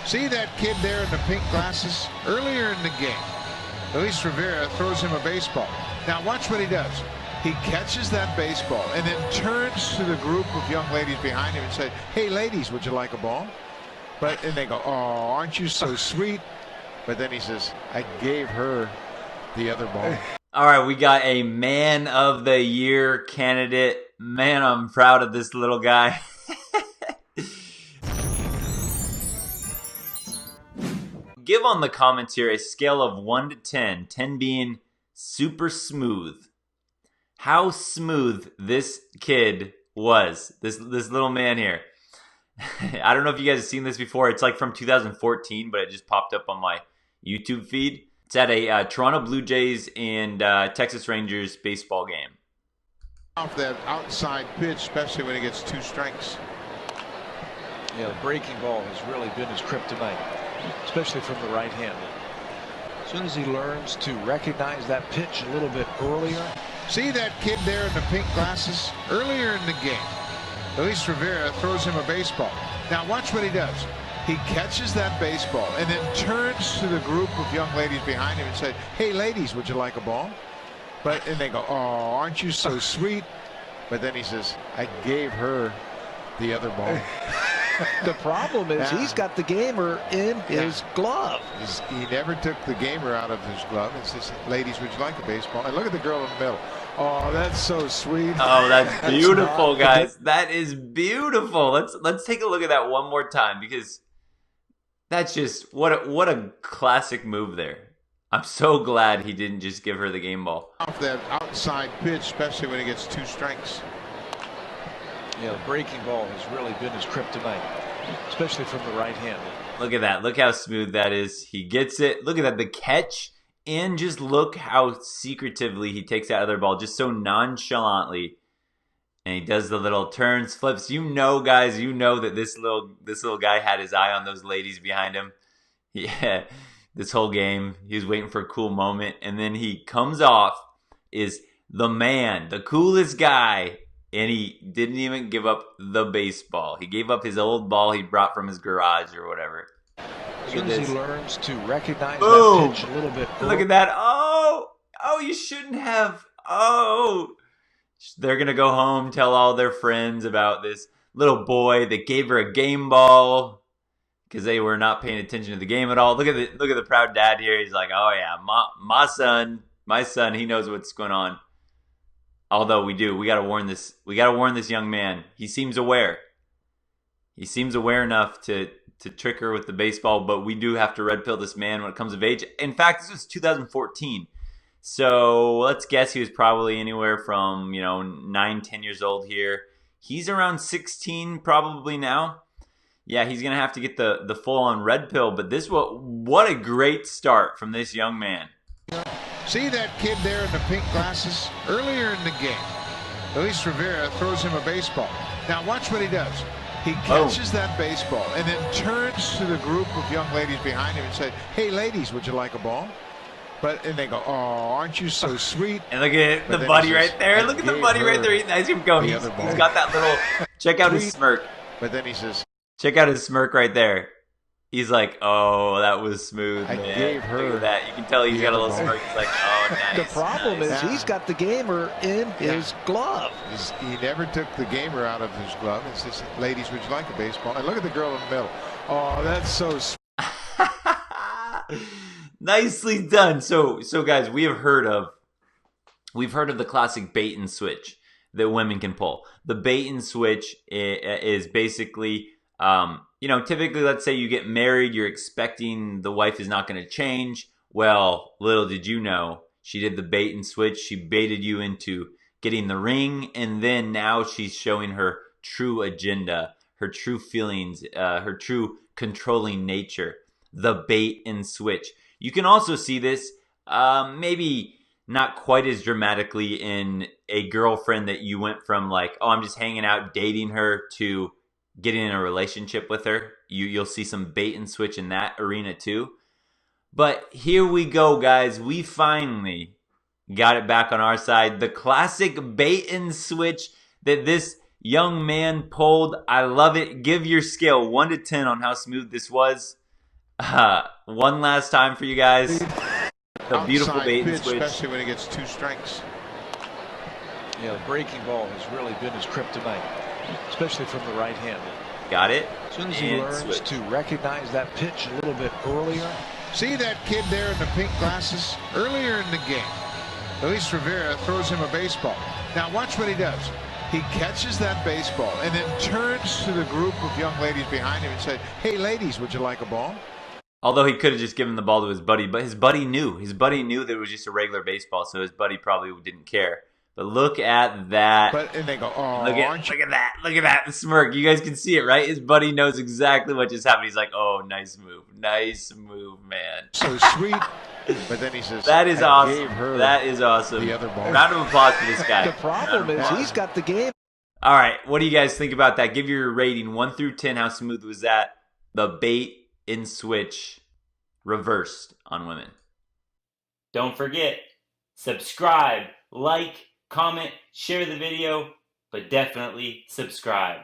See that kid there in the pink glasses? Earlier in the game, Luis Rivera throws him a baseball. Now watch what he does. He catches that baseball and then turns to the group of young ladies behind him and says, "Hey ladies, would you like a ball?" And they go, "Oh, aren't you so sweet?" But then he says, "I gave her the other ball." All right, we got a Man of the Year candidate. Man, I'm proud of this little guy. Give on the comments here a scale of 1 to 10, 10 being super smooth. How smooth this kid was, this little man here. I don't know if you guys have seen this before. It's like from 2014, but it just popped up on my YouTube feed. It's at a Toronto Blue Jays and Texas Rangers baseball game. Off that outside pitch, especially when he gets 2 strikes. Yeah, the breaking ball has really been his kryptonite, especially from the right hand. As soon as he learns to recognize that pitch a little bit earlier. See that kid there in the pink glasses? Earlier in the game, Luis Rivera throws him a baseball. Now watch what he does. He catches that baseball and then turns to the group of young ladies behind him and says, "Hey ladies, would you like a ball?" And they go, "Oh, aren't you so sweet?" But then he says, "I gave her the other ball." The problem is he's got the gamer in his glove. He never took the gamer out of his glove. It says, "Ladies, would you like a baseball?" And look at the girl in the middle. Oh, that's so sweat. Oh, that's beautiful, guys. That is beautiful. Let's take a look at that one more time, because that's just what a classic move there. I'm so glad he didn't just give her the game ball. Off that outside pitch, especially when he gets 2 strikes. Yeah, the breaking ball has really been his kryptonite, especially from the right hand. Look at that. Look how smooth that is. He gets it. Look at that. The catch. And just look how secretively he takes that other ball, just so nonchalantly. And he does the little turns, flips. You know, guys, you know that this little guy had his eye on those ladies behind him. Yeah, this whole game, he was waiting for a cool moment. And then he comes off, is the man, the coolest guy. And he didn't even give up the baseball. He gave up his old ball he brought from his garage or whatever. As soon as he learns to recognize Boom. that pitch a little bit. Look at that. Oh, you shouldn't have. Oh, they're going to go home, tell all their friends about this little boy that gave her a game ball because they were not paying attention to the game at all. Look at the proud dad here. He's like, "Oh yeah, my son, he knows what's going on." Although we got to warn this young man. He seems aware. He seems aware enough to trick her with the baseball, but we do have to red pill this man when it comes of age. In fact, this was 2014. So let's guess he was probably anywhere from, 9, 10 years old here. He's around 16 probably now. Yeah, he's going to have to get the full-on red pill, but what a great start from this young man. See that kid there in the pink glasses? Earlier in the game, Luis Rivera throws him a baseball. Now watch what he does. He catches that baseball and then turns to the group of young ladies behind him and says, "Hey ladies, would you like a ball?" And they go, "Oh, aren't you so sweet?" And look at the buddy right there. Look at the buddy right there. He's going. He's got that little. Check out his smirk. But then he says, check out his smirk right there. He's like, "Oh, that was smooth, man." I gave her. Look at that. You can tell he's got a little smirk. He's like, "Oh, nice." The problem is he's got the gamer in his glove. He never took the gamer out of his glove. It says, "Ladies, would you like a baseball?" And look at the girl in the middle. Oh, that's so nicely done. So guys, we've heard of the classic bait and switch that women can pull. The bait and switch is basically, typically, let's say you get married, you're expecting the wife is not going to change. Well, little did you know, she did the bait and switch. She baited you into getting the ring, and then now she's showing her true agenda, her true feelings, her true controlling nature. The bait and switch. You can also see this, maybe not quite as dramatically, in a girlfriend that you went from like, "Oh, I'm just hanging out, dating her," to getting in a relationship with her. You'll see some bait and switch in that arena too. But here we go, guys. We finally got it back on our side. The classic bait and switch that this young man pulled. I love it. Give your scale 1 to 10 on how smooth this was. One last time for you guys. The beautiful Outside bait and pitch, switch. especially when he gets 2 strikes. Yeah, the breaking ball has really been his kryptonite, especially from the right hand. Got it. As soon as he And learns switch. to recognize that pitch a little bit earlier. See that kid there in the pink glasses? Earlier in the game, Luis Rivera throws him a baseball. Now watch what he does. He catches that baseball and then turns to the group of young ladies behind him and says, "Hey ladies, would you like a ball?" Although he could have just given the ball to his buddy, but his buddy knew. His buddy knew that it was just a regular baseball, so his buddy probably didn't care. But look at that. And they go, "Oh, Look at that. Look at that. The smirk. You guys can see it, right? His buddy knows exactly what just happened. He's like, oh, nice move. Nice move, man. so sweet." But then he says, That is "I awesome. gave her That is awesome. the other ball." Round of applause for this guy. The problem is he's got the game. All right. What do you guys think about that? Give your rating 1 through 10. How smooth was that? The bait and switch reversed on women. Don't forget, subscribe, like, comment, share the video, but definitely subscribe.